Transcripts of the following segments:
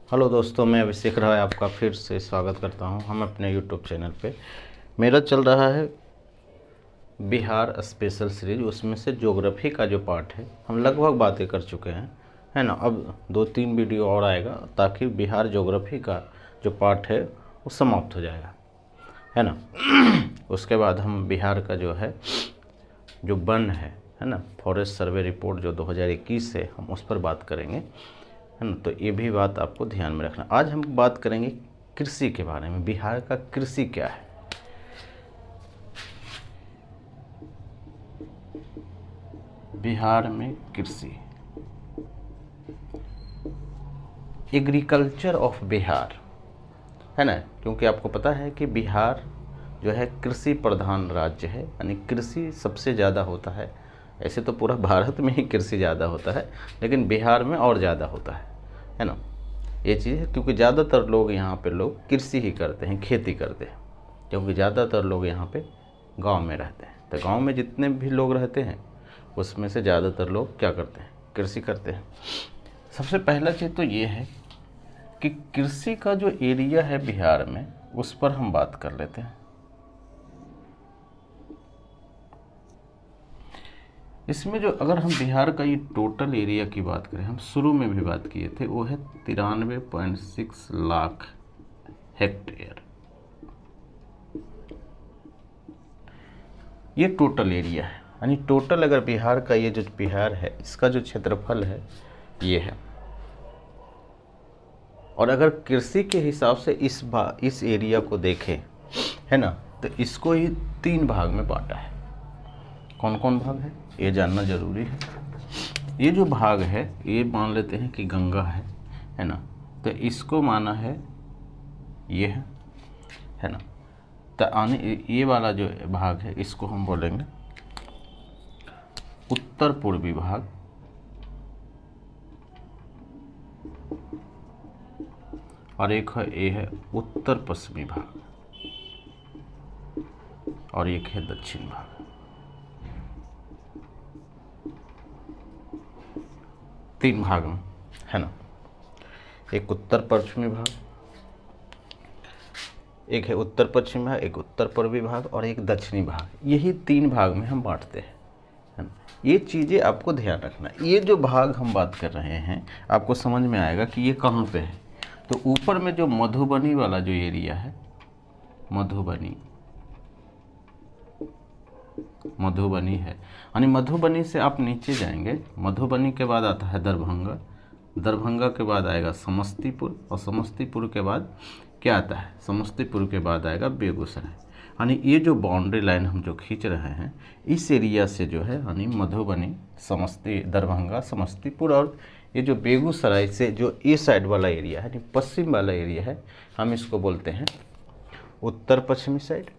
Hello दोस्तों, मैं अभिषेक राय आपका फिर से स्वागत करता हूं। हम अपने यूट्यूब चैनल पे मेरा चल रहा है बिहार स्पेशल सीरीज। उसमें से ज्योग्राफी का जो पार्ट है हम लगभग बातें कर चुके हैं, है ना। अब 2-3 वीडियो और आएगा ताकि बिहार ज्योग्राफी का जो पार्ट है वो समाप्त हो जाएगा, है ना। उसके बाद हम बिहार का जो है जो वन है ना, फॉरेस्ट सर्वे रिपोर्ट जो 2021 है, हम उस पर बात करेंगे, है ना। तो ये भी बात आपको ध्यान में रखना। आज हम बात करेंगे कृषि के बारे में। बिहार का कृषि क्या है। बिहार में कृषि, एग्रीकल्चर ऑफ बिहार, है ना। क्योंकि आपको पता है कि बिहार जो है कृषि प्रधान राज्य है, यानी कृषि सबसे ज़्यादा होता है। ऐसे तो पूरा भारत में ही कृषि ज़्यादा होता है, लेकिन बिहार में और ज़्यादा होता है ना। ये चीज़ है क्योंकि ज़्यादातर लोग यहाँ पे लोग कृषि ही करते हैं, खेती करते हैं। क्योंकि ज़्यादातर लोग यहाँ पे गांव में रहते हैं, तो गांव में जितने भी लोग रहते हैं उसमें से ज़्यादातर लोग क्या करते हैं, कृषि करते हैं। सबसे पहला चीज़ तो ये है कि कृषि का जो एरिया है बिहार में, उस पर हम बात कर लेते हैं। इसमें जो अगर हम बिहार का ये टोटल एरिया की बात करें, हम शुरू में भी बात किए थे, वो है 93.6 लाख हेक्टेयर। ये टोटल एरिया है, यानी टोटल अगर बिहार का ये जो बिहार है इसका जो क्षेत्रफल है ये है। और अगर कृषि के हिसाब से इस एरिया को देखें, है ना, तो इसको ही 3 भाग में बांटा है। कौन कौन भाग है ये जानना जरूरी है। ये जो भाग है ये मान लेते हैं कि गंगा है ना, तो इसको माना है ये है ना। तो आने ये वाला जो भाग है इसको हम बोलेंगे उत्तर पूर्वी भाग, और एक है ये है उत्तर पश्चिमी भाग, और एक है दक्षिण भाग। तीन भाग में, है ना। एक उत्तर पश्चिमी भाग, एक है उत्तर पश्चिमी भाग, एक उत्तर पूर्वी भाग, और एक दक्षिणी भाग। यही 3 भाग में हम बांटते हैं, है ना। ये चीज़ें आपको ध्यान रखना। ये जो भाग हम बात कर रहे हैं आपको समझ में आएगा कि ये कहाँ पे है। तो ऊपर में जो मधुबनी वाला जो एरिया है, मधुबनी है, यानी मधुबनी से आप नीचे जाएंगे, मधुबनी के बाद आता है दरभंगा, दरभंगा के बाद आएगा समस्तीपुर, और समस्तीपुर के बाद क्या आता है, समस्तीपुर के बाद आएगा बेगूसराय। यानी ये जो बाउंड्री लाइन हम जो खींच रहे हैं इस एरिया से जो है, यानी मधुबनी, दरभंगा, समस्तीपुर, और ये जो बेगूसराय से जो ये साइड वाला एरिया है, पश्चिम वाला एरिया है, हम इसको बोलते हैं उत्तर पश्चिमी साइड।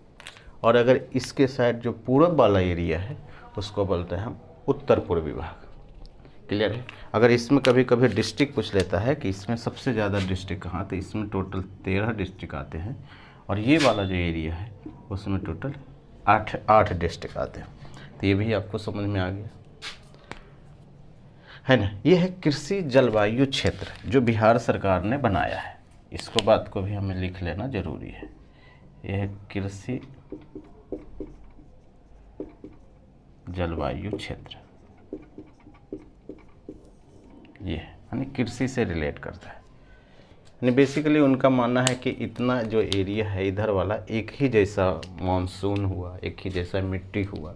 और अगर इसके साइड जो पूरब वाला एरिया है उसको बोलते हैं हम उत्तर पूर्वी भाग। क्लियर है। अगर इसमें कभी कभी डिस्ट्रिक्ट पूछ लेता है कि इसमें सबसे ज़्यादा डिस्ट्रिक्ट कहाँ, तो इसमें टोटल 13 डिस्ट्रिक्ट आते हैं, और ये वाला जो एरिया है उसमें टोटल 8 डिस्ट्रिक्ट आते हैं। तो ये भी आपको समझ में आ गया, है ना। ये है कृषि जलवायु क्षेत्र जो बिहार सरकार ने बनाया है। इसको बात को भी हमें लिख लेना जरूरी है। यह है कृषि जलवायु क्षेत्र, ये है, यानी कृषि से रिलेट करता है। यानी बेसिकली उनका मानना है कि इतना जो एरिया है इधर वाला, एक ही जैसा मानसून हुआ, एक ही जैसा मिट्टी हुआ,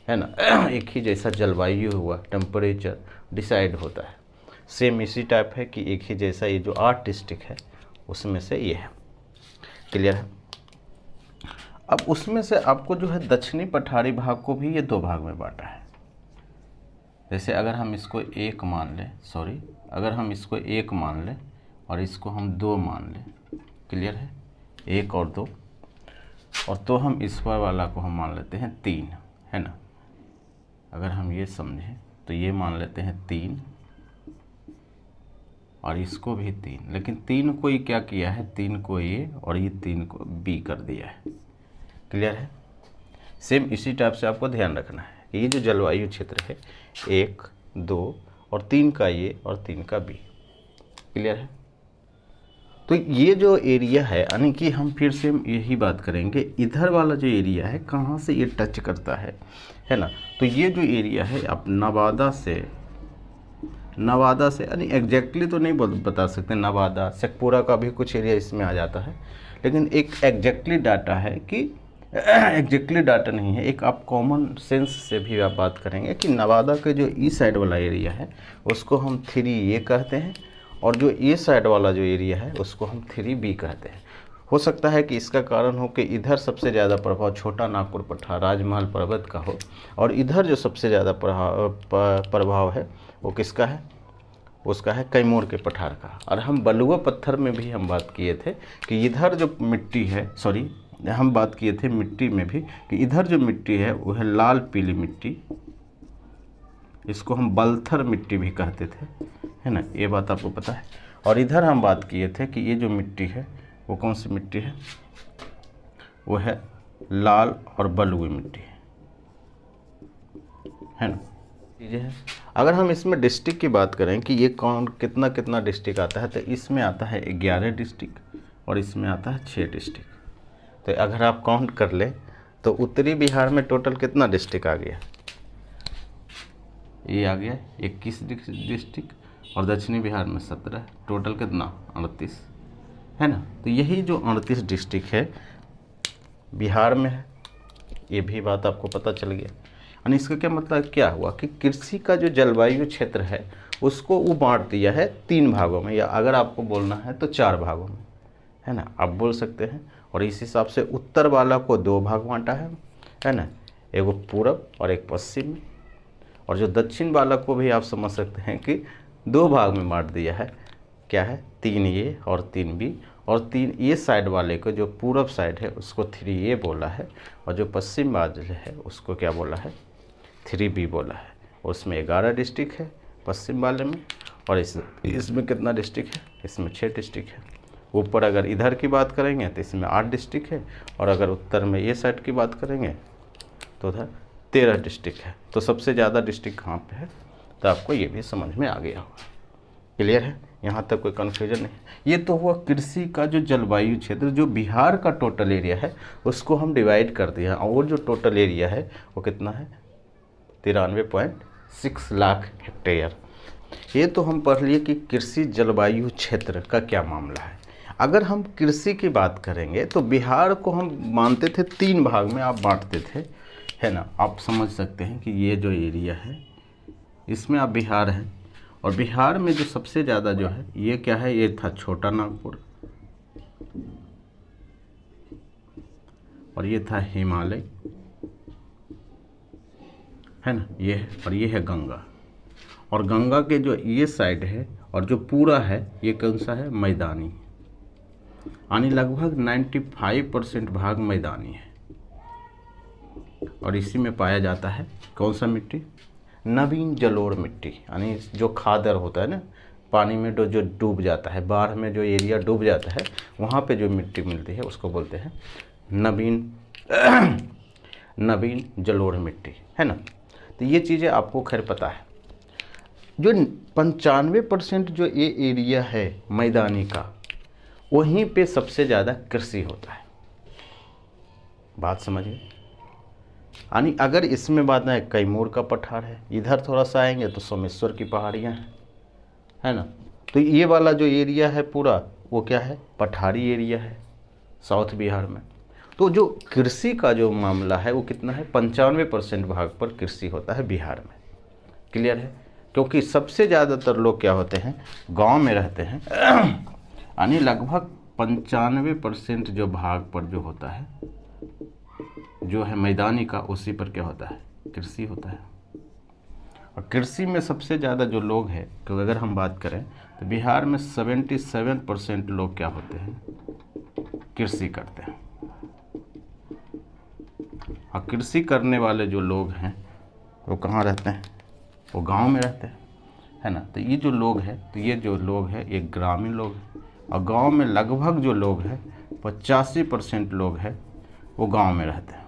है ना, एक ही जैसा जलवायु हुआ, टेम्परेचर डिसाइड होता है। सेम इसी टाइप है कि एक ही जैसा ये जो 8 डिस्ट्रिक्ट है उसमें से ये है। क्लियर है। अब उसमें से आपको जो है दक्षिणी पठारी भाग को भी ये 2 भाग में बांटा है। जैसे अगर हम इसको 1 मान लें, अगर हम इसको 1 मान लें और इसको हम 2 मान लें, क्लियर है, 1 और 2, और तो हम इस पर वाला को हम मान लेते हैं 3, है ना। अगर हम ये समझें तो ये मान लेते हैं 3, और इसको भी 3, लेकिन 3 को ये क्या किया है, 3 को ये और ये 3 को बी कर दिया है। क्लियर है। सेम इसी टाइप से आपको ध्यान रखना है कि ये जो जलवायु क्षेत्र है 1, 2 और 3 का ये और 3 का बी। क्लियर है। तो ये जो एरिया है, यानी कि हम फिर से यही बात करेंगे, इधर वाला जो एरिया है कहाँ से ये टच करता है ना। तो ये जो एरिया है आप नवादा से यानी एग्जैक्टली तो नहीं बता सकते, नवादा शेखपुरा का भी कुछ एरिया इसमें आ जाता है, लेकिन एक एग्जैक्टली डाटा है कि एग्जैक्टली डाटा नहीं है, एक आप कॉमन सेंस से भी आप बात करेंगे कि नवादा के जो ई साइड वाला एरिया है उसको हम 3A कहते हैं, और जो ए साइड वाला जो एरिया है उसको हम 3B कहते हैं। हो सकता है कि इसका कारण हो कि इधर सबसे ज़्यादा प्रभाव छोटा नागपुर पठार राजमहल पर्वत का हो, और इधर जो सबसे ज़्यादा प्रभाव है वो किसका है, उसका है कैमूर के पठार का। और हम बलुआ पत्थर में भी हम बात किए थे कि इधर जो मिट्टी है, सॉरी हम बात किए थे मिट्टी में भी कि इधर जो मिट्टी है वो है लाल पीली मिट्टी, इसको हम बलथर मिट्टी भी कहते थे, है ना, ये बात आपको पता है। और इधर हम बात किए थे कि ये जो मिट्टी है वो कौन सी मिट्टी है, वो है लाल और बलुई मिट्टी, है ना, चीज़ें हैं। अगर हम इसमें डिस्ट्रिक्ट की बात करें कि ये कौन कितना कितना डिस्ट्रिक्ट आता है, तो इसमें आता है 11 डिस्ट्रिक्ट और इसमें आता है 6 डिस्ट्रिक्ट। तो अगर आप काउंट कर लें तो उत्तरी बिहार में टोटल कितना डिस्ट्रिक्ट आ गया, ये आ गया 21 डिस्ट्रिक्ट, और दक्षिणी बिहार में 17, टोटल कितना 38, है ना। तो यही जो 38 डिस्ट्रिक्ट है बिहार में है, ये भी बात आपको पता चल गया। यानी इसका क्या मतलब क्या हुआ कि कृषि का जो जलवायु क्षेत्र है उसको वो बांट दिया है 3 भागों में, या अगर आपको बोलना है तो 4 भागों में, है ना, आप बोल सकते हैं। और इस हिसाब से उत्तर वाला को 2 भाग बांटा है ना, एक पूरब और एक पश्चिम में, और जो दक्षिण वाला को भी आप समझ सकते हैं कि 2 भाग में बांट दिया है, क्या है 3A और 3B, और 3A साइड वाले को जो पूरब साइड है उसको 3A बोला है, और जो पश्चिम वाले है उसको क्या बोला है 3B बोला है। उसमें 11 डिस्ट्रिक्ट है पश्चिम वाले में, और इसमें कितना डिस्ट्रिक्ट है, इसमें 6 डिस्ट्रिक्ट है। ऊपर अगर इधर की बात करेंगे तो इसमें 8 डिस्ट्रिक्ट है, और अगर उत्तर में ये साइड की बात करेंगे तो उधर 13 डिस्ट्रिक्ट है। तो सबसे ज़्यादा डिस्ट्रिक्ट कहाँ पे है, तो आपको ये भी समझ में आ गया होगा। क्लियर है, यहाँ तक कोई कन्फ्यूजन नहीं। ये तो हुआ कृषि का जो जलवायु क्षेत्र, जो बिहार का टोटल एरिया है उसको हम डिवाइड कर दिया, और जो टोटल एरिया है वो कितना है 93.6 लाख हेक्टेयर। ये तो हम पढ़ लिए कि कृषि जलवायु क्षेत्र का क्या मामला है। अगर हम कृषि की बात करेंगे तो बिहार को हम मानते थे 3 भाग में आप बांटते थे, है ना। आप समझ सकते हैं कि ये जो एरिया है इसमें आप बिहार है, और बिहार में जो सबसे ज़्यादा जो है ये क्या है, ये था छोटा नागपुर, और ये था हिमालय, है ना, ये है, और ये है गंगा। और गंगा के जो ये साइड है और जो पूरा है ये कौन सा है, मैदानी, यानी लगभग 95% भाग मैदानी है। और इसी में पाया जाता है कौन सा मिट्टी, नवीन जलोढ़ मिट्टी, यानी जो खादर होता है ना, पानी में जो डूब जाता है, बाढ़ में जो एरिया डूब जाता है वहाँ पे जो मिट्टी मिलती है उसको बोलते हैं नवीन जलोढ़ मिट्टी, है ना। तो ये चीज़ें आपको खैर पता है। जो 95% जो ये एरिया है मैदानी का, वहीं पे सबसे ज़्यादा कृषि होता है। बात समझिए, यानी अगर इसमें बात है कैमूर का पठार है, इधर थोड़ा सा आएंगे तो सोमेश्वर की पहाड़ियाँ हैं, है ना। तो ये वाला जो एरिया है पूरा वो क्या है, पठारी एरिया है साउथ बिहार में। तो जो कृषि का जो मामला है वो कितना है, 95% भाग पर कृषि होता है बिहार में। क्लियर है, क्योंकि सबसे ज़्यादातर लोग क्या होते हैं, गांव में रहते हैं, यानी लगभग 95% जो भाग पर जो होता है जो है मैदानी का, उसी पर क्या होता है, कृषि होता है। और कृषि में सबसे ज़्यादा जो लोग हैं, क्योंकि अगर हम बात करें तो बिहार में 77% लोग क्या होते हैं, कृषि करते हैं। और कृषि करने वाले जो लोग हैं वो कहाँ रहते हैं, वो गांव में रहते हैं, है ना। तो ये जो लोग हैं, तो ये जो लोग हैं ये ग्रामीण लोग हैं, और गांव में लगभग जो लोग हैं 85% लोग हैं वो गांव में रहते हैं,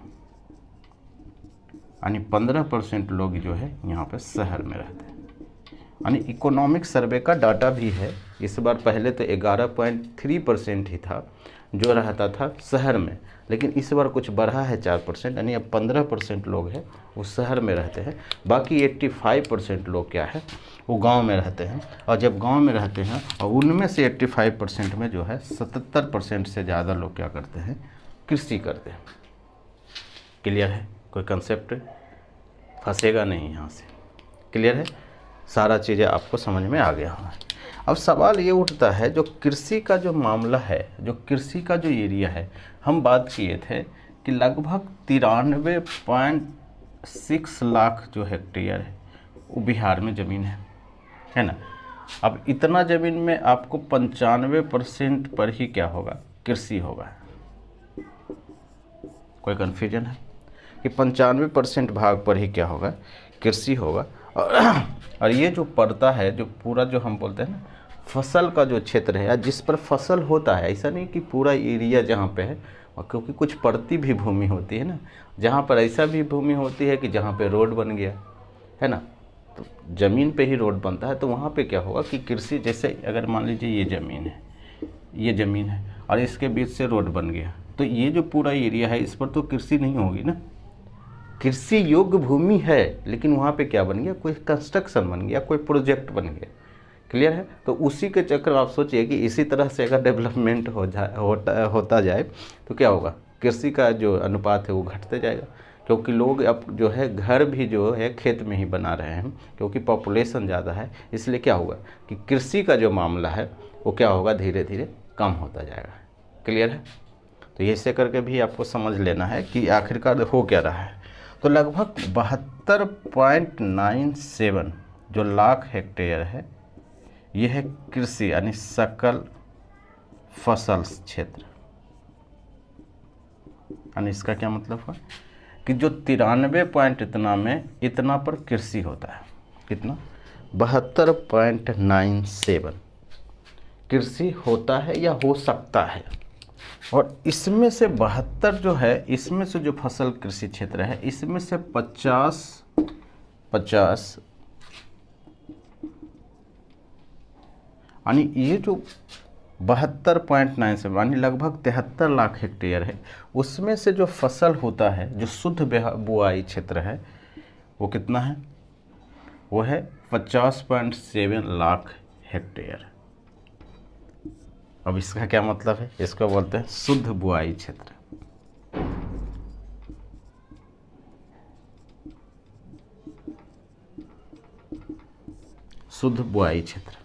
यानी 15% लोग जो है यहाँ पे शहर में रहते हैं। यानी इकोनॉमिक सर्वे का डाटा भी है। इस बार पहले तो 11.3% ही था जो रहता था शहर में, लेकिन इस बार कुछ बढ़ा है 4%, यानी अब 15% लोग हैं वो शहर में रहते हैं, बाकी 85% लोग क्या है वो गांव में रहते हैं। और जब गांव में रहते हैं और उनमें से 85% में जो है 77% से ज़्यादा लोग क्या करते हैं, कृषि करते हैं। क्लियर है? कोई कंसेप्ट फंसेगा नहीं यहाँ से। क्लियर है? सारा चीज़ें आपको समझ में आ गया होगा। अब सवाल ये उठता है, जो कृषि का जो मामला है, जो कृषि का जो एरिया है, हम बात किए थे कि लगभग 93.6 लाख जो हेक्टेयर है वो बिहार में ज़मीन है ना। अब इतना ज़मीन में आपको 95% पर ही क्या होगा, कृषि होगा। कोई कन्फ्यूजन है कि 95% भाग पर ही क्या होगा, कृषि होगा। और ये जो पड़ता है, जो पूरा जो हम बोलते हैं ना फसल का जो क्षेत्र है, या जिस पर फसल होता है, ऐसा नहीं कि पूरा एरिया जहाँ पे है, और क्योंकि कुछ पड़ती भी भूमि होती है ना, जहाँ पर ऐसा भी भूमि होती है कि जहाँ पे रोड बन गया है ना, तो ज़मीन पे ही रोड बनता है, तो वहाँ पे क्या होगा कि कृषि, जैसे अगर मान लीजिए ये ज़मीन है, ये ज़मीन है और इसके बीच से रोड बन गया, तो ये जो पूरा एरिया है इस पर तो कृषि नहीं होगी ना। कृषि योग्य भूमि है, लेकिन वहाँ पे क्या बन गया, कोई कंस्ट्रक्शन बन गया, कोई प्रोजेक्ट बन गया। क्लियर है? तो उसी के चक्कर में आप सोचिए कि इसी तरह से अगर डेवलपमेंट होता जाए तो क्या होगा, कृषि का जो अनुपात है वो घटते जाएगा, क्योंकि लोग अब जो है घर भी जो है खेत में ही बना रहे हैं, क्योंकि पॉपुलेशन ज़्यादा है। इसलिए क्या होगा कि कृषि का जो मामला है वो क्या होगा, धीरे धीरे कम होता जाएगा। क्लियर है? तो ऐसे करके भी आपको समझ लेना है कि आखिरकार हो क्या रहा है। तो लगभग 72.97 जो लाख हेक्टेयर है, यह है कृषि यानी सकल फसल क्षेत्र। यानी इसका क्या मतलब है कि जो 93 पॉइंट इतना में इतना पर कृषि होता है, कितना, 72.97 कृषि होता है या हो सकता है। और इसमें से 72 जो है, इसमें से जो फसल कृषि क्षेत्र है, इसमें से 50 यानी ये जो 72.97 यानी लगभग 73 लाख हेक्टेयर है, उसमें से जो फसल होता है, जो शुद्ध बुआई क्षेत्र है, वो कितना है, वो है 50.7 लाख हेक्टेयर। अब इसका क्या मतलब है, इसको बोलते हैं शुद्ध बुआई क्षेत्र। शुद्ध बुआई क्षेत्र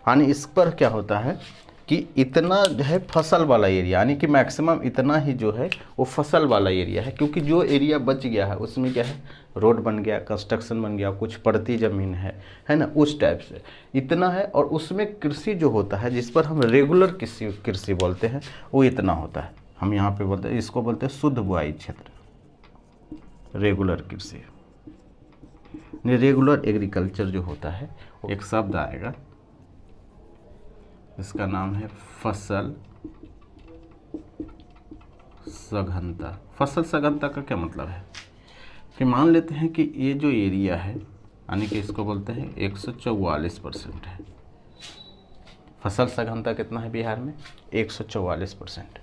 यानी इस पर क्या होता है कि इतना जो है फसल वाला एरिया, यानी कि मैक्सिमम इतना ही जो है वो फसल वाला एरिया है, क्योंकि जो एरिया बच गया है उसमें क्या है, रोड बन गया, कंस्ट्रक्शन बन गया, कुछ पड़ती ज़मीन है ना, उस टाइप से इतना है। और उसमें कृषि जो होता है, जिस पर हम रेगुलर कृषि बोलते हैं, वो इतना होता है। हम यहाँ पे बोलते हैं, इसको बोलते हैं शुद्ध बुआई क्षेत्र, रेगुलर कृषि। रेगुलर एग्रीकल्चर जो होता है, एक शब्द आएगा, इसका नाम है फसल सघनता। फसल सघनता का क्या मतलब है कि मान लेते हैं कि ये जो एरिया है, यानी कि इसको बोलते हैं 144% है। फसल सघनता कितना है बिहार में, 144%।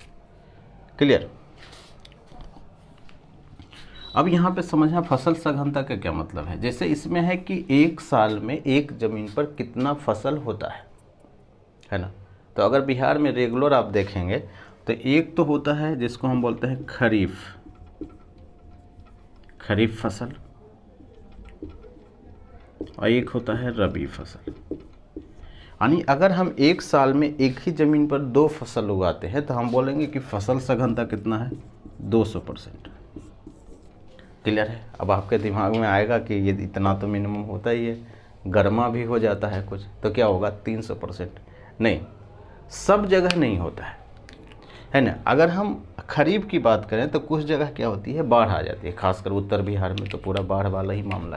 क्लियर? अब यहाँ पे समझना फसल सघनता का क्या मतलब है। जैसे इसमें है कि एक साल में एक ज़मीन पर कितना फसल होता है ना। तो अगर बिहार में रेगुलर आप देखेंगे तो एक तो होता है जिसको हम बोलते हैं खरीफ फसल, और एक होता है रबी फसल। यानी अगर हम एक साल में एक ही ज़मीन पर दो फसल उगाते हैं तो हम बोलेंगे कि फसल सघनता कितना है, 200%। क्लियर है? अब आपके दिमाग में आएगा कि ये इतना तो मिनिमम होता ही है, गर्मा भी हो जाता है कुछ, तो क्या होगा 300%। नहीं, सब जगह नहीं होता है ना। अगर हम खरीफ की बात करें तो कुछ जगह क्या होती है, बाढ़ आ जाती है, खासकर उत्तर बिहार में तो पूरा बाढ़ वाला ही मामला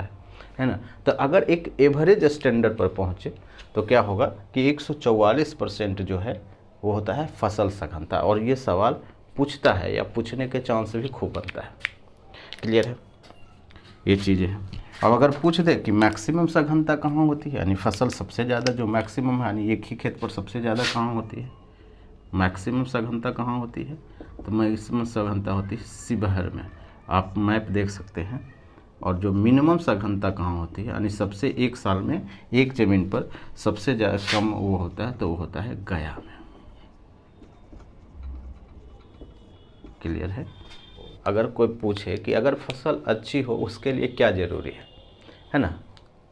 है ना। तो अगर एक एवरेज स्टैंडर्ड पर पहुँचे तो क्या होगा कि 144% जो है वो होता है फसल सघनता। और ये सवाल पूछता है या पूछने के चांस भी खूब बनता है। क्लियर है? ये चीज़ें हैं। अब अगर पूछ दे कि मैक्सिमम सघनता कहाँ होती है, यानी फसल सबसे ज़्यादा जो मैक्सिमम है, यानी एक ही खेत पर सबसे ज़्यादा कहाँ होती है, मैक्सिमम सघनता कहाँ होती है, तो मैक्सिमम सघनता होती है शिवहर में। आप मैप देख सकते हैं। और जो मिनिमम सघनता कहाँ होती है, यानी सबसे एक साल में एक ज़मीन पर सबसे ज़्यादा कम वो होता है, तो वो होता है गया में। क्लियर है। अगर कोई पूछे कि अगर फसल अच्छी हो उसके लिए क्या ज़रूरी है ना,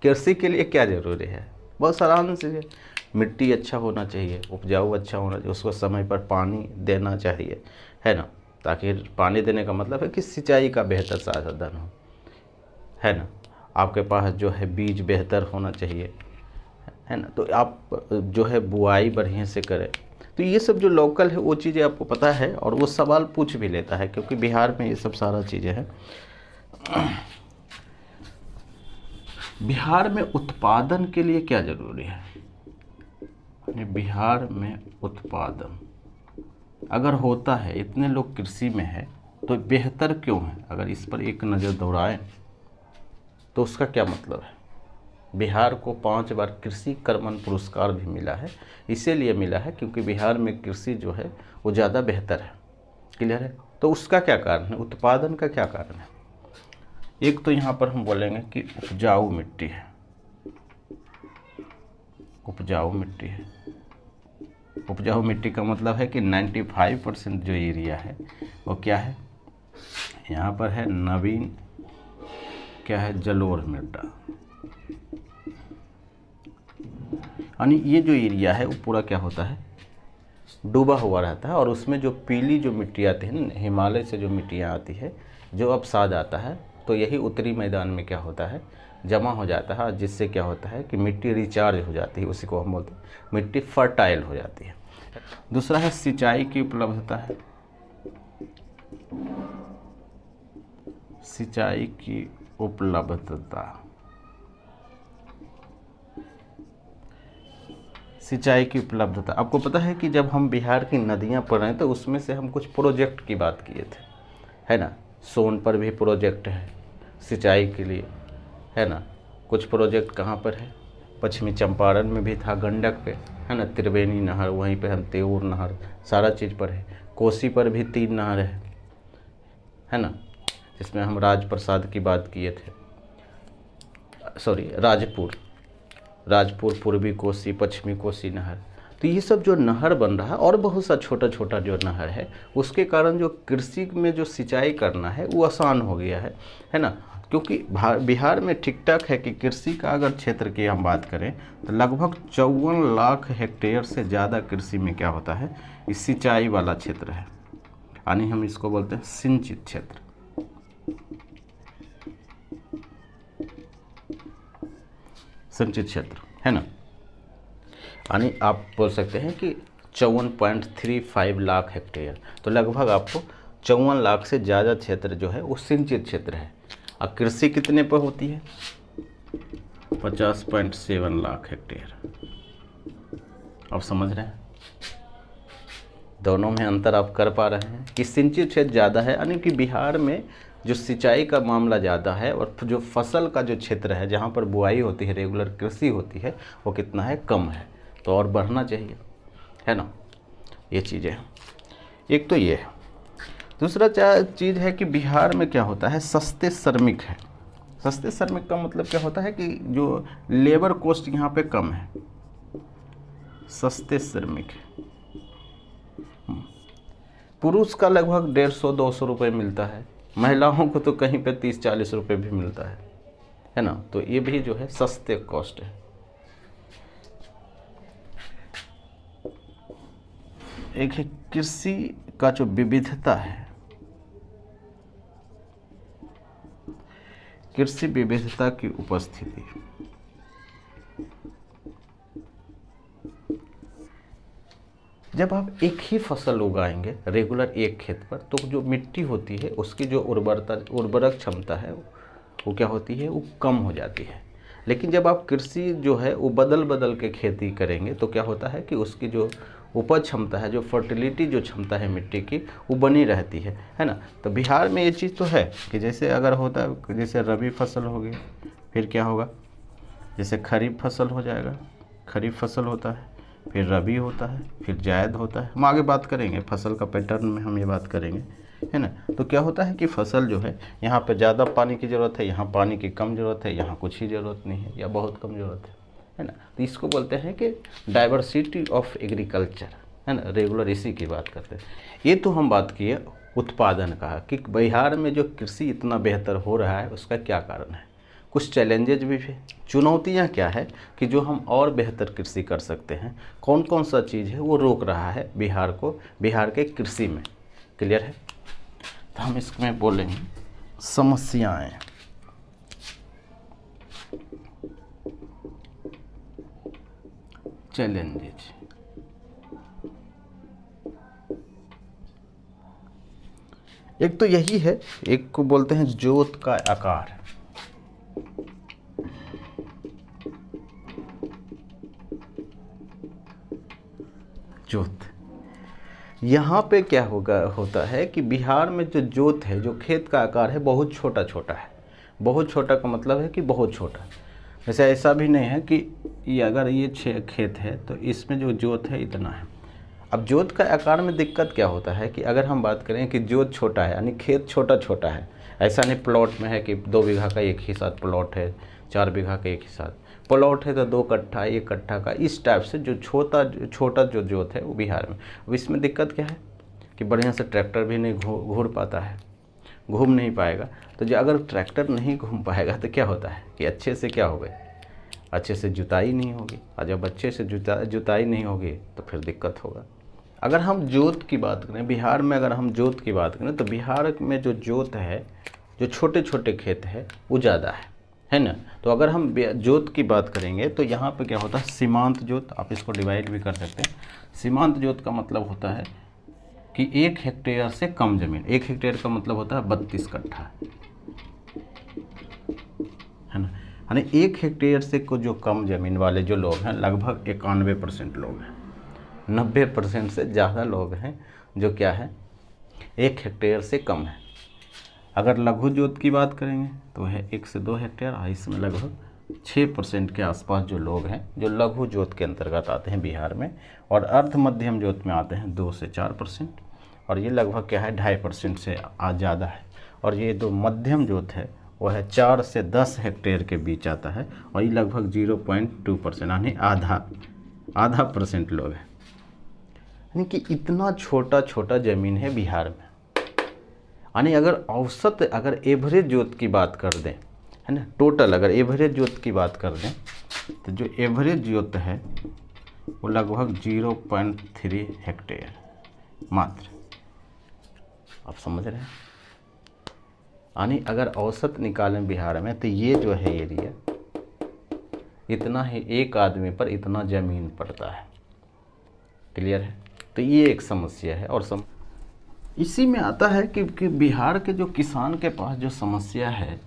कृषि के लिए क्या ज़रूरी है, बहुत आराम से, मिट्टी अच्छा होना चाहिए, उपजाऊ अच्छा होना चाहिए, उसको समय पर पानी देना चाहिए, है ना, ताकि पानी देने का मतलब है कि सिंचाई का बेहतर साधन हो, है ना, आपके पास जो है बीज बेहतर होना चाहिए, है ना, तो आप जो है बुआई बढ़िया से करें। तो ये सब जो लोकल है वो चीज़ें आपको पता है, और वो सवाल पूछ भी लेता है, क्योंकि बिहार में ये सब सारा चीज़ें हैं। बिहार में उत्पादन के लिए क्या ज़रूरी है, बिहार में उत्पादन अगर होता है, इतने लोग कृषि में है, तो बेहतर क्यों है, अगर इस पर एक नज़र दौड़ाएं तो उसका क्या मतलब है। बिहार को 5 बार कृषि कर्मण पुरस्कार भी मिला है, इसीलिए मिला है क्योंकि बिहार में कृषि जो है वो ज़्यादा बेहतर है। क्लियर है। तो उसका क्या कारण है, उत्पादन का क्या कारण है। एक तो यहाँ पर हम बोलेंगे कि उपजाऊ मिट्टी है, उपजाऊ मिट्टी है। उपजाऊ मिट्टी का मतलब है कि 95% जो एरिया है वो क्या है, यहाँ पर है नवीन क्या है, जलोढ़ मृदा, यानी ये जो एरिया है वो पूरा क्या होता है, डूबा हुआ रहता है। और उसमें जो पीली जो मिट्टी आती है ना, हिमालय से जो मिट्टियाँ आती है, जो अवसाद आता है, तो यही उत्तरी मैदान में क्या होता है, जमा हो जाता है, जिससे क्या होता है कि मिट्टी रिचार्ज हो जाती है, उसी को हम बोलते हैं मिट्टी फर्टाइल हो जाती है। दूसरा है सिंचाई की उपलब्धता है, सिंचाई की उपलब्धता, सिंचाई की उपलब्धता। आपको पता है कि जब हम बिहार की नदियां पढ़ रहे हैं तो उसमें से हम कुछ प्रोजेक्ट की बात किए थे, है ना, सोन पर भी प्रोजेक्ट है सिंचाई के लिए, है ना, कुछ प्रोजेक्ट कहाँ पर है, पश्चिमी चंपारण में भी था गंडक पे, है ना, त्रिवेणी नहर, वहीं पे हम तेऊर नहर, सारा चीज़ पर है। कोसी पर भी 3 नहर है ना, जिसमें हम राजप्रसाद की बात किए थे, सॉरी राजपुर, पूर्वी कोसी, पश्चिमी कोसी नहर। तो ये सब जो नहर बन रहा है और बहुत सा छोटा छोटा जो नहर है, उसके कारण जो कृषि में जो सिंचाई करना है वो आसान हो गया है ना, क्योंकि बिहार में ठीक ठाक है कि कृषि का अगर क्षेत्र की हम बात करें तो लगभग 54 लाख हेक्टेयर से ज़्यादा कृषि में क्या होता है, इस सिंचाई वाला क्षेत्र है, यानी हम इसको बोलते हैं सिंचित क्षेत्र। सिंचित क्षेत्र है ना, यानी आप बोल सकते हैं कि 54.35 लाख हेक्टेयर, तो लगभग आपको 54 लाख से ज़्यादा क्षेत्र जो है वो सिंचित क्षेत्र है। और कृषि कितने पर होती है, 50.7 लाख हेक्टेयर। आप समझ रहे हैं, दोनों में अंतर आप कर पा रहे हैं कि सिंचित क्षेत्र ज़्यादा है, यानी कि बिहार में जो सिंचाई का मामला ज़्यादा है, और जो फसल का जो क्षेत्र है जहाँ पर बुआई होती है, रेगुलर कृषि होती है, वो कितना है, कम है। तो और बढ़ना चाहिए, है ना, ये चीज़ें। एक तो ये है। दूसरा चीज़ है कि बिहार में क्या होता है, सस्ते श्रमिक है। सस्ते श्रमिक का मतलब क्या होता है कि जो लेबर कॉस्ट यहाँ पे कम है, सस्ते श्रमिक है। पुरुष का लगभग 150-200 रुपये मिलता है, महिलाओं को तो कहीं पे 30-40 रुपये भी मिलता है ना, तो ये भी जो है सस्ते कॉस्ट है। एक है कृषि का जो विविधता है, कृषि विविधता की उपस्थिति। जब आप एक ही फसल उगाएंगे रेगुलर एक खेत पर, तो जो मिट्टी होती है उसकी जो उर्वरक क्षमता है वो क्या होती है, वो कम हो जाती है। लेकिन जब आप कृषि जो है वो बदल के खेती करेंगे तो क्या होता है कि उसकी जो उपज क्षमता है, जो फर्टिलिटी जो क्षमता है मिट्टी की, वो बनी रहती है ना। तो बिहार में ये चीज़ तो है कि जैसे अगर होता है, जैसे रबी फसल हो गई, फिर क्या होगा, जैसे खरीफ फसल हो जाएगा, खरीफ फसल होता है, फिर रबी होता है, फिर जायद होता है। हम आगे बात करेंगे फसल का पैटर्न में, हम ये बात करेंगे, है ना। तो क्या होता है कि फसल जो है यहाँ पे ज़्यादा पानी की ज़रूरत है, यहाँ पानी की कम ज़रूरत है, यहाँ कुछ ही ज़रूरत नहीं है या बहुत कम ज़रूरत है ना। तो इसको बोलते हैं कि डाइवर्सिटी ऑफ एग्रीकल्चर, है ना, रेगुलर इसी की बात करते हैं। ये तो हम बात किए उत्पादन का कि बिहार में जो कृषि इतना बेहतर हो रहा है उसका क्या कारण है। कुछ चैलेंजेज भी है, चुनौतियाँ क्या है कि जो हम और बेहतर कृषि कर सकते हैं, कौन कौन सा चीज़ है वो रोक रहा है बिहार को, बिहार के कृषि में। क्लियर है। तो हम इसमें बोलेंगे समस्याएं। चैलेंजेज। एक तो यही है, एक को बोलते हैं जोत का आकार। जोत, यहाँ पे क्या होता है कि बिहार में जो जोत है, जो खेत का आकार है, बहुत छोटा छोटा है। बहुत छोटा का मतलब है कि बहुत छोटा। वैसे ऐसा भी नहीं है कि ये अगर ये खेत है तो इसमें जो जोत है इतना है। अब जोत का आकार में दिक्कत क्या होता है कि अगर हम बात करें कि जोत छोटा है यानी खेत छोटा छोटा है, ऐसा नहीं प्लॉट में है कि 2 बीघा का एक ही साथ प्लॉट है, 4 बीघा का एक ही साथ प्लॉट है, तो 2 कट्ठा 1 कट्ठा का, इस टाइप से जो छोटा जो जोत है वो बिहार में। अब इसमें दिक्कत क्या है कि बढ़िया से ट्रैक्टर भी नहीं घूर पाता है, घूम नहीं पाएगा। तो जो अगर ट्रैक्टर नहीं घूम पाएगा तो क्या होता है कि अच्छे से क्या होगा, अच्छे से जुताई नहीं होगी, और जब अच्छे से जुताई नहीं होगी तो फिर दिक्कत होगा। अगर हम जोत की बात करें बिहार में, अगर हम जोत की बात करें तो बिहार में जो जोत है, जो छोटे छोटे खेत है वो ज़्यादा है ना। तो अगर हम जोत की बात करेंगे तो यहाँ पे क्या होता है, सीमांत जोत, आप इसको डिवाइड भी कर सकते हैं। सीमांत जोत का मतलब होता है कि 1 हेक्टेयर से कम ज़मीन, 1 हेक्टेयर का मतलब होता है 32 कट्ठा, है ना। यानी 1 हेक्टेयर से को जो कम ज़मीन वाले जो लोग हैं, लगभग 91% लोग हैं, 90% से ज़्यादा लोग हैं जो क्या है 1 हेक्टेयर से कम है। अगर लघु जोत की बात करेंगे तो है 1 से 2 हेक्टेयर, और इसमें लगभग 6% के आसपास जो लोग हैं जो लघु जोत के अंतर्गत आते हैं बिहार में, और अर्ध मध्यम जोत में आते हैं 2 से 4%, और ये लगभग क्या है 2.5% से ज़्यादा है। और ये जो मध्यम जोत है वो है 4 से 10 हेक्टेयर के बीच आता है, और ये लगभग 0.2% यानी आधा % लोग हैं। यानी कि इतना छोटा छोटा ज़मीन है बिहार में। यानी अगर औसत, अगर एवरेज जोत की बात कर दें, है ना, टोटल अगर एवरेज जोत की बात कर दें तो जो एवरेज जोत है वो लगभग 0.3 हेक्टेयर मात्र। आप समझ रहे हैं। यानी अगर औसत निकालें बिहार में तो ये जो है एरिया, इतना ही एक आदमी पर इतना ज़मीन पड़ता है। क्लियर है। तो ये एक समस्या है। और इसी में आता है कि बिहार के जो किसान के पास जो समस्या है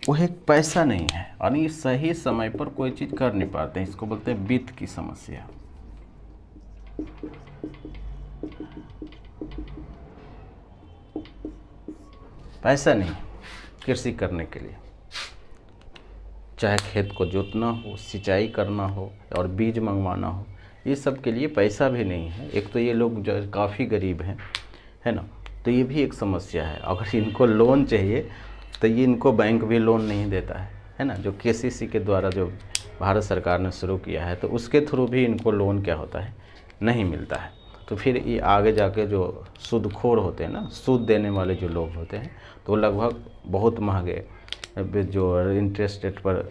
वो एक पैसा नहीं है, यानी सही समय पर कोई चीज़ कर नहीं पाते हैं। इसको बोलते हैं वित्त की समस्या। पैसा नहीं कृषि करने के लिए, चाहे खेत को जोतना हो, सिंचाई करना हो और बीज मंगवाना हो, ये सब के लिए पैसा भी नहीं है। एक तो ये लोग जो काफ़ी गरीब हैं, है ना, तो ये भी एक समस्या है। अगर इनको लोन चाहिए तो ये इनको बैंक भी लोन नहीं देता है ना। जो केसीसी के द्वारा जो भारत सरकार ने शुरू किया है तो उसके थ्रू भी इनको लोन क्या होता है, नहीं मिलता है। तो फिर ये आगे जाके जो सूदखोर होते हैं ना, सूद देने वाले जो लोग होते हैं, तो लगभग बहुत महंगे जो इंटरेस्ट रेट पर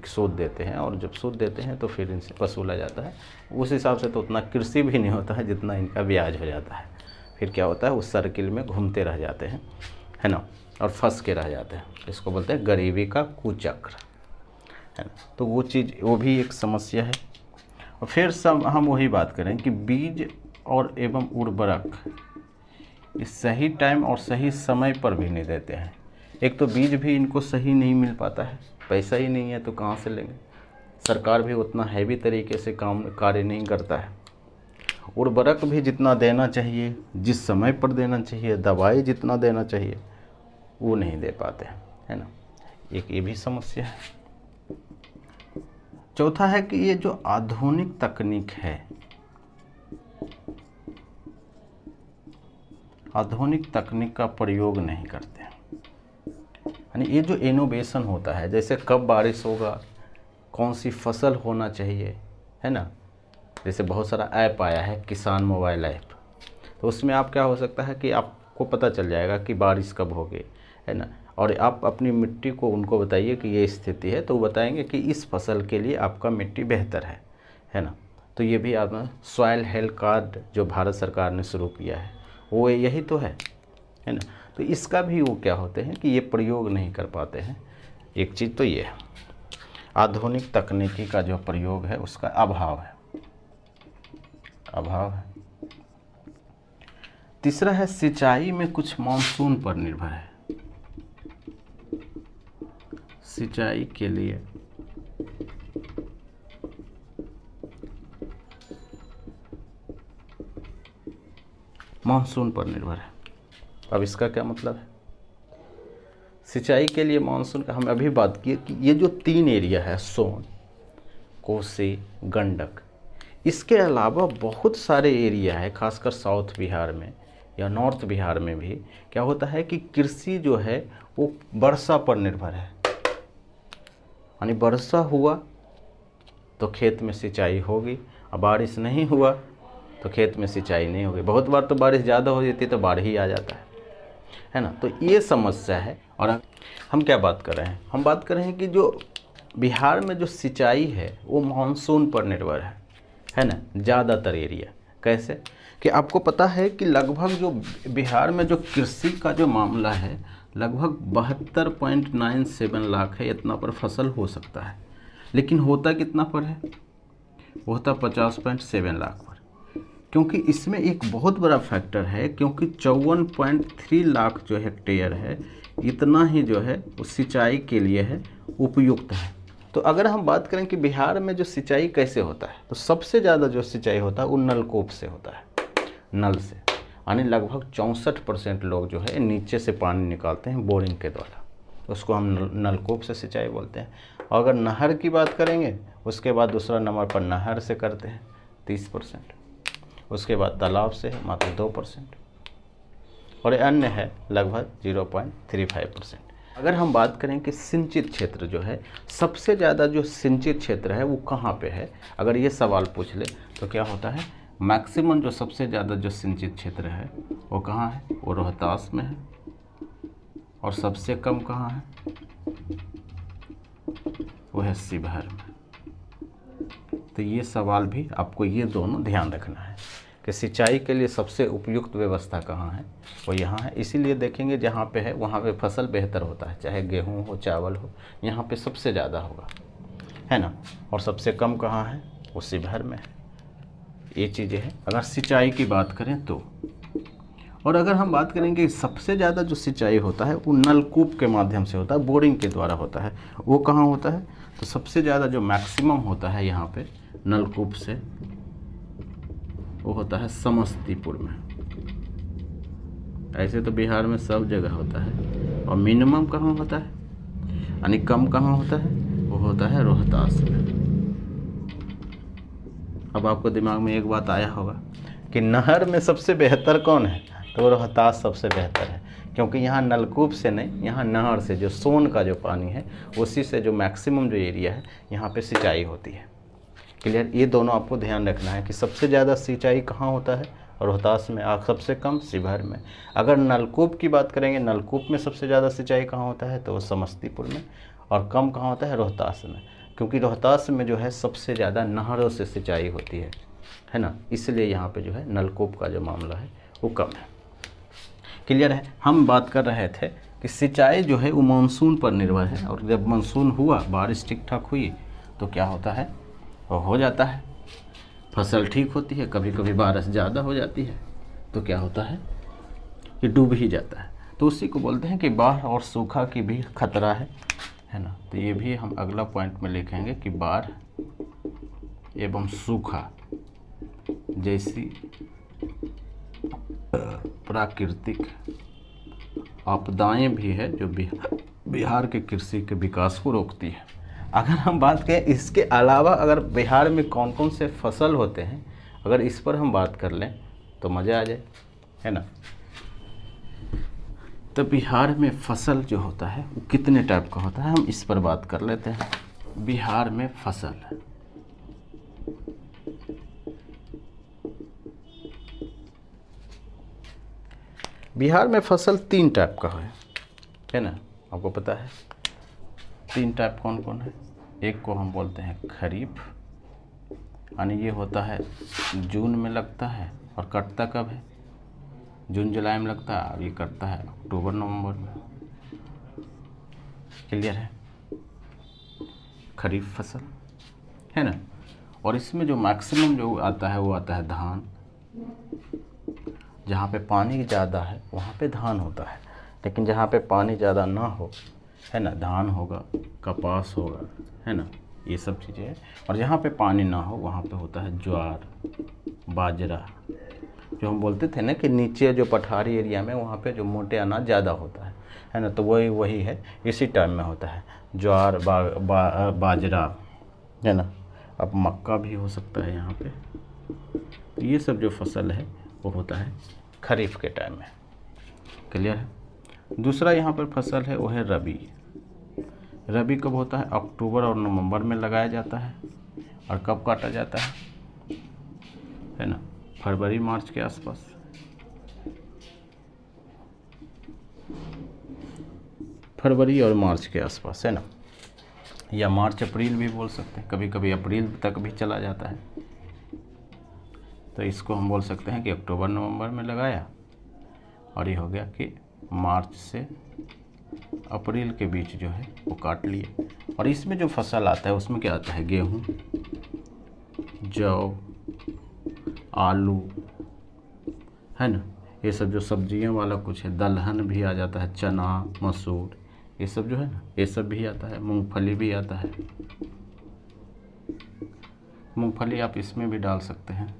सूद देते हैं, और जब सूद देते हैं तो फिर इनसे वसूला जाता है। उस हिसाब से तो उतना कृषि भी नहीं होता है जितना इनका ब्याज हो जाता है। फिर क्या होता है, उस सर्किल में घूमते रह जाते हैं, है ना, और फंस के रह जाते हैं। इसको बोलते हैं गरीबी का कुचक्र, है ना। तो वो चीज़, वो भी एक समस्या है। और फिर सब हम वही बात करें कि बीज और एवं उर्वरक इस सही टाइम और सही समय पर भी नहीं देते हैं। एक तो बीज भी इनको सही नहीं मिल पाता है, पैसा ही नहीं है तो कहाँ से लेंगे। सरकार भी उतना हैवी तरीके से कार्य नहीं करता है। उर्वरक भी जितना देना चाहिए, जिस समय पर देना चाहिए, दवाई जितना देना चाहिए, वो नहीं दे पाते हैं, है ना। एक ये भी समस्या है। चौथा है कि ये जो आधुनिक तकनीक है, आधुनिक तकनीक का प्रयोग नहीं करते हैं। यानी ये जो इनोवेशन होता है, जैसे कब बारिश होगा, कौन सी फसल होना चाहिए, है ना। जैसे बहुत सारा ऐप आया है, किसान मोबाइल ऐप, तो उसमें आप क्या हो सकता है कि आपको पता चल जाएगा कि बारिश कब होगी, है ना। और आप अपनी मिट्टी को उनको बताइए कि ये स्थिति है, तो वो बताएंगे कि इस फसल के लिए आपका मिट्टी बेहतर है ना। तो ये भी आप सॉइल हेल्थ कार्ड जो भारत सरकार ने शुरू किया है वो यही तो है ना। तो इसका भी वो क्या होते हैं कि ये प्रयोग नहीं कर पाते हैं। एक चीज़ तो ये है, आधुनिक तकनीकी का जो प्रयोग है उसका अभाव है। तीसरा है सिंचाई में कुछ मानसून पर निर्भर है। सिंचाई के लिए मानसून पर निर्भर है। अब इसका क्या मतलब है? सिंचाई के लिए मानसून का हम अभी बात किए कि ये जो 3 एरिया है, सोन, कोसी, गंडक, इसके अलावा बहुत सारे एरिया है, खासकर साउथ बिहार में या नॉर्थ बिहार में भी क्या होता है कि कृषि जो है वो वर्षा पर निर्भर है। यानी वर्षा हुआ तो खेत में सिंचाई होगी, और बारिश नहीं हुआ तो खेत में सिंचाई नहीं होगी। बहुत बार तो बारिश ज़्यादा हो जाती है तो बाढ़ ही आ जाता है ना। तो ये समस्या है। और हम क्या बात कर रहे हैं? हम बात कर रहे हैं कि जो बिहार में जो सिंचाई है वो मानसून पर निर्भर है ना, ज़्यादातर एरिया। कैसे कि आपको पता है कि लगभग जो बिहार में जो कृषि का जो मामला है लगभग 72.97 लाख है, इतना पर फसल हो सकता है। लेकिन होता कितना पर है? वो होता 50.7 लाख पर। क्योंकि इसमें एक बहुत बड़ा फैक्टर है, क्योंकि 54.3 लाख जो हेक्टेयर है इतना ही जो है वो सिंचाई के लिए है उपयुक्त है। तो अगर हम बात करें कि बिहार में जो सिंचाई कैसे होता है, तो सबसे ज़्यादा जो सिंचाई होता है वो नलकूप से होता है, नल से। यानी लगभग 64% लोग जो है नीचे से पानी निकालते हैं बोरिंग के द्वारा, उसको हम नलकूप से सिंचाई बोलते हैं। और अगर नहर की बात करेंगे उसके बाद दूसरा नंबर पर नहर से करते हैं 30%, उसके बाद तालाब से है मात्र 2%, और अन्य है लगभग 0.35%। अगर हम बात करें कि सिंचित क्षेत्र जो है, सबसे ज़्यादा जो सिंचित क्षेत्र है वो कहाँ पे है, अगर ये सवाल पूछ ले तो क्या होता है, मैक्सिमम जो सबसे ज़्यादा जो सिंचित क्षेत्र है वो कहाँ है? वो रोहतास में है। और सबसे कम कहाँ है? वो है शिवहर में। तो ये सवाल भी आपको ये दोनों ध्यान रखना है कि सिंचाई के लिए सबसे उपयुक्त व्यवस्था कहाँ है, वो यहाँ है। इसीलिए देखेंगे जहाँ पे है वहाँ पे फसल बेहतर होता है, चाहे गेहूँ हो, चावल हो, यहाँ पे सबसे ज़्यादा होगा, है ना। और सबसे कम कहाँ है? वो शिवहर में है। ये चीज़ें हैं अगर सिंचाई की बात करें तो। और अगर हम बात करेंगे सबसे ज़्यादा जो सिंचाई होता है वो नलकूप के माध्यम से होता है, बोरिंग के द्वारा होता है। वो कहाँ होता है? तो सबसे ज़्यादा जो मैक्सिमम होता है यहाँ पे नलकूप से, वो होता है समस्तीपुर में। ऐसे तो बिहार में सब जगह होता है। और मिनिमम कहाँ होता है, यानी कम कहाँ होता है? वो होता है रोहतास में। अब आपको दिमाग में एक बात आया होगा कि नहर में सबसे बेहतर कौन है? तो रोहतास सबसे बेहतर है, क्योंकि यहाँ नलकूप से नहीं, यहाँ नहर से जो सोन का जो पानी है उसी से जो मैक्सिमम जो एरिया है यहाँ पे सिंचाई होती है। क्लियर? ये दोनों आपको ध्यान रखना है कि सबसे ज़्यादा सिंचाई कहाँ होता है? रोहतास में। और सबसे कम शिवहर में। अगर नलकूप की बात करेंगे, नलकूप में सबसे ज़्यादा सिंचाई कहाँ होता है? तो वो समस्तीपुर में। और कम कहाँ होता है? रोहतास में। क्योंकि रोहतास में जो है सबसे ज़्यादा नहरों से सिंचाई होती है ना, इसलिए यहाँ पे जो है नलकूप का जो मामला है वो कम है। क्लियर है? हम बात कर रहे थे कि सिंचाई जो है वो मानसून पर निर्भर है, और जब मानसून हुआ, बारिश ठीक ठाक हुई, तो क्या होता है, वो हो जाता है, फसल ठीक होती है। कभी कभी बारिश ज़्यादा हो जाती है तो क्या होता है कि डूब ही जाता है। तो उसी को बोलते हैं कि बाढ़ और सूखा की भी खतरा है ना। तो ये भी हम अगला पॉइंट में लिखेंगे कि बाढ़ एवं सूखा जैसी प्राकृतिक आपदाएं भी है जो बिहार के कृषि के विकास को रोकती है। अगर हम बात करें इसके अलावा अगर बिहार में कौन कौन से फसल होते हैं, अगर इस पर हम बात कर लें तो मज़ा आ जाए, है ना। तो बिहार में फसल जो होता है वो कितने टाइप का होता है, हम इस पर बात कर लेते हैं। बिहार में फसल बिहार में फसल 3 टाइप का है ना, आपको पता है। 3 टाइप कौन कौन है। एक को हम बोलते हैं खरीफ, यानी ये होता है जून में लगता है और कटता कब है, जून जुलाई में लगता है और ये कटता है अक्टूबर नवंबर में। क्लियर है, खरीफ फसल है ना। और इसमें जो मैक्सिमम जो आता है वो आता है धान। जहाँ पे पानी ज़्यादा है वहाँ पे धान होता है, लेकिन जहाँ पे पानी ज़्यादा ना हो, है ना, धान होगा, कपास होगा, है ना, ये सब चीज़ें हैं। और जहाँ पे पानी ना हो वहाँ पे होता है ज्वार, बाजरा। जो हम बोलते थे ना कि नीचे जो पठारी एरिया में वहाँ पे जो मोटे अनाज ज़्यादा होता है ना, तो वही है, इसी टाइम में होता है ज्वार, बाजरा, है ना। अब मक्का भी हो सकता है यहाँ पे। ये सब जो फसल है वो होता है खरीफ के टाइम में। क्लियर है। दूसरा यहाँ पर फसल है वो है रबी। रबी कब होता है, अक्टूबर और नवंबर में लगाया जाता है। और कब काटा जाता है ना, फरवरी मार्च के आसपास। फरवरी और मार्च के आसपास, है ना, या मार्च अप्रैल भी बोल सकते हैं, कभी कभी अप्रैल तक भी चला जाता है। तो इसको हम बोल सकते हैं कि अक्टूबर नवंबर में लगाया और ये हो गया कि मार्च से अप्रैल के बीच जो है वो काट लिए। और इसमें जो फसल आता है उसमें क्या आता है, गेहूँ, जौ, आलू, है ना, ये सब जो सब्जियों वाला कुछ है, दलहन भी आ जाता है, चना, मसूर, ये सब जो है ना, ये सब भी आता है, मूंगफली भी आता है। मूंगफली आप इसमें भी डाल सकते हैं।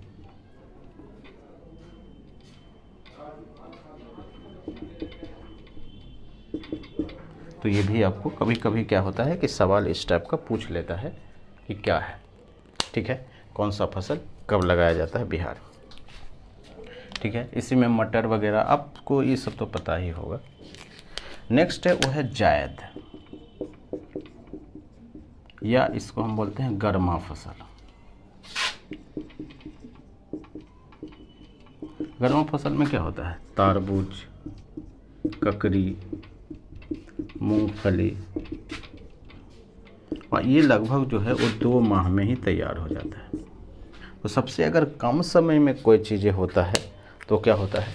तो ये भी आपको कभी कभी क्या होता है कि सवाल इस टाइप का पूछ लेता है कि क्या है, ठीक है, कौन सा फसल कब लगाया जाता है बिहार। ठीक है, इसी में मटर वगैरह आपको ये सब तो पता ही होगा। नेक्स्ट है वो है जायद, या इसको हम बोलते हैं गर्मा फसल। गर्मा फसल में क्या होता है, तारबूज, ककड़ी, मूंगफली, और ये लगभग जो है वो 2 माह में ही तैयार हो जाता है। तो सबसे अगर कम समय में कोई चीज़ें होता है तो क्या होता है,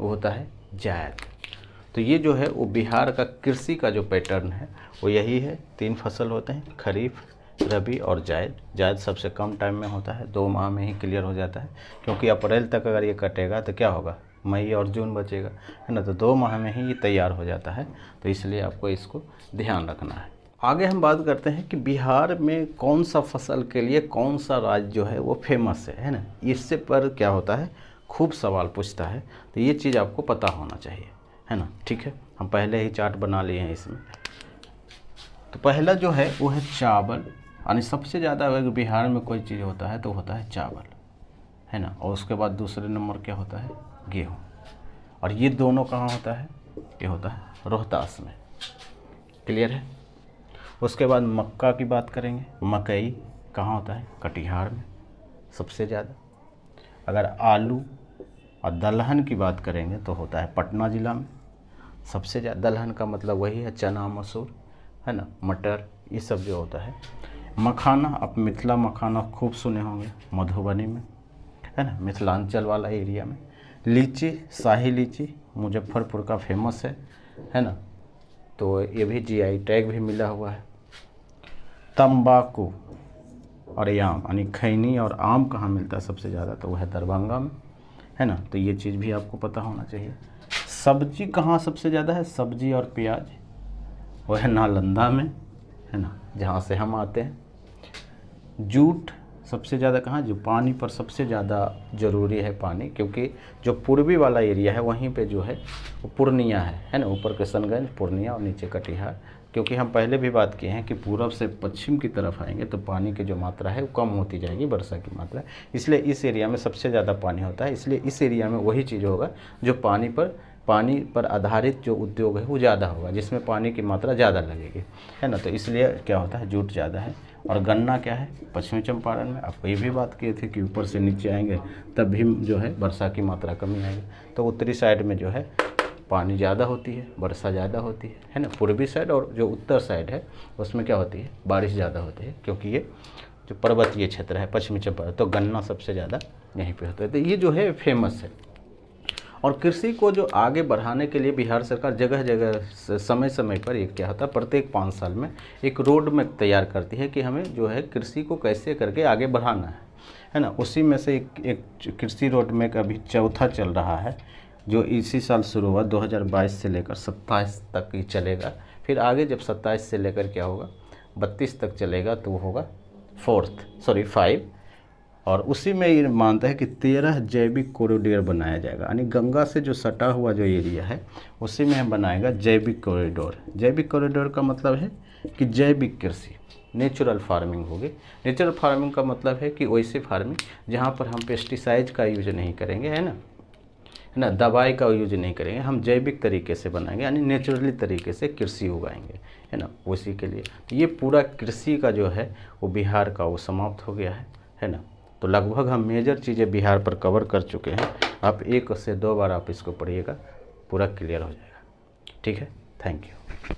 वो होता है जायद। तो ये जो है वो बिहार का कृषि का जो पैटर्न है वो यही है, 3 फसल होते हैं, खरीफ, रबी और जायद। जायद सबसे कम टाइम में होता है, 2 माह में ही क्लियर हो जाता है, क्योंकि अप्रैल तक अगर ये कटेगा तो क्या होगा, मई और जून बचेगा, है ना। तो 2 माह में ही ये तैयार हो जाता है, तो इसलिए आपको इसको ध्यान रखना है। आगे हम बात करते हैं कि बिहार में कौन सा फसल के लिए कौन सा राज्य जो है वो फेमस है ना। इससे पर क्या होता है, खूब सवाल पूछता है, तो ये चीज़ आपको पता होना चाहिए, है ना। ठीक है, हम पहले ही चार्ट बना लिए हैं इसमें। तो पहला जो है वो है चावल, यानी सबसे ज़्यादा अगर बिहार में कोई चीज़ होता है तो होता है चावल, है ना। और उसके बाद दूसरे नंबर क्या होता है, गेहूँ। और ये दोनों कहाँ होता है, ये होता है रोहतास में। क्लियर है। उसके बाद मक्का की बात करेंगे, मकई कहाँ होता है, कटिहार में सबसे ज़्यादा। अगर आलू और दलहन की बात करेंगे तो होता है पटना ज़िला में सबसे ज़्यादा। दलहन का मतलब वही है चना, मसूर, है ना, मटर, ये सब जो होता है। मखाना, आप मिथिला मखाना खूब सुने होंगे, मधुबनी में, है ना, मिथिलांचल वाला एरिया में। लीची, शाही लीची मुजफ्फरपुर का फेमस है ना, तो ये भी जीआई टैग भी मिला हुआ है। तंबाकू और आम, यानी खैनी और आम कहाँ मिलता है सबसे ज़्यादा, तो वह है दरभंगा में, है ना। तो ये चीज़ भी आपको पता होना चाहिए। सब्जी कहाँ सबसे ज़्यादा है, सब्जी और प्याज, वह है नालंदा में, है ना, जहाँ से हम आते हैं। जूट सबसे ज़्यादा कहाँ, जो पानी पर सबसे ज़्यादा ज़रूरी है पानी, क्योंकि जो पूर्वी वाला एरिया है वहीं पे जो है वो पूर्णिया है ना, ऊपर किशनगंज पूर्णिया और नीचे कटिहार। क्योंकि हम पहले भी बात किए हैं कि पूरब से पश्चिम की तरफ आएंगे तो पानी की जो मात्रा है वो कम होती जाएगी, वर्षा की मात्रा, इसलिए इस एरिया में सबसे ज़्यादा पानी होता है। इसलिए इस एरिया में वही चीज़ होगा जो पानी पर आधारित जो उद्योग है वो ज़्यादा होगा, जिसमें पानी की मात्रा ज़्यादा लगेगी, है ना। तो इसलिए क्या होता है, जूट ज़्यादा है। और गन्ना क्या है, पश्चिमी चंपारण में। आपको ये भी बात किए थे कि ऊपर से नीचे आएंगे तब भी जो है वर्षा की मात्रा कमी आएगी। तो उत्तरी साइड में जो है पानी ज़्यादा होती है, वर्षा ज़्यादा होती है ना। पूर्वी साइड और जो उत्तर साइड है उसमें क्या होती है, बारिश ज़्यादा होती है, क्योंकि ये जो पर्वतीय क्षेत्र है पश्चिमी चंपारण, तो गन्ना सबसे ज़्यादा यहीं पे होता है। तो ये जो है फेमस है। और कृषि को जो आगे बढ़ाने के लिए बिहार सरकार जगह जगह समय समय पर एक क्या होता है, प्रत्येक 5 साल में एक रोड मैप तैयार करती है कि हमें जो है कृषि को कैसे करके आगे बढ़ाना है ना। उसी में से एक कृषि रोड मैप अभी चौथा चल रहा है, जो इसी साल शुरू हुआ, 2022 से लेकर 27 तक ही चलेगा। फिर आगे जब 27 से लेकर क्या होगा 32 तक चलेगा तो वो होगा 5। और उसी में ये मानता है कि 13 जैविक कॉरिडोर बनाया जाएगा, यानी गंगा से जो सटा हुआ जो एरिया है उसी में बनाएगा जैविक कॉरिडोर। जैविक कॉरिडोर का मतलब है कि जैविक कृषि, नेचुरल फार्मिंग होगी। नेचुरल फार्मिंग का मतलब है कि वैसे फार्मिंग जहाँ पर हम पेस्टिसाइड का यूज नहीं करेंगे, है ना, दवाई का यूज नहीं करेंगे, हम जैविक तरीके से बनाएंगे, यानी नेचुरली तरीके से कृषि उगाएंगे, है ना। उसी के लिए तो ये पूरा कृषि का जो है वो बिहार का वो समाप्त हो गया है ना। तो लगभग हम मेजर चीज़ें बिहार पर कवर कर चुके हैं। आप 1 से 2 बार आप इसको पढ़िएगा, पूरा क्लियर हो जाएगा। ठीक है, थैंक यू।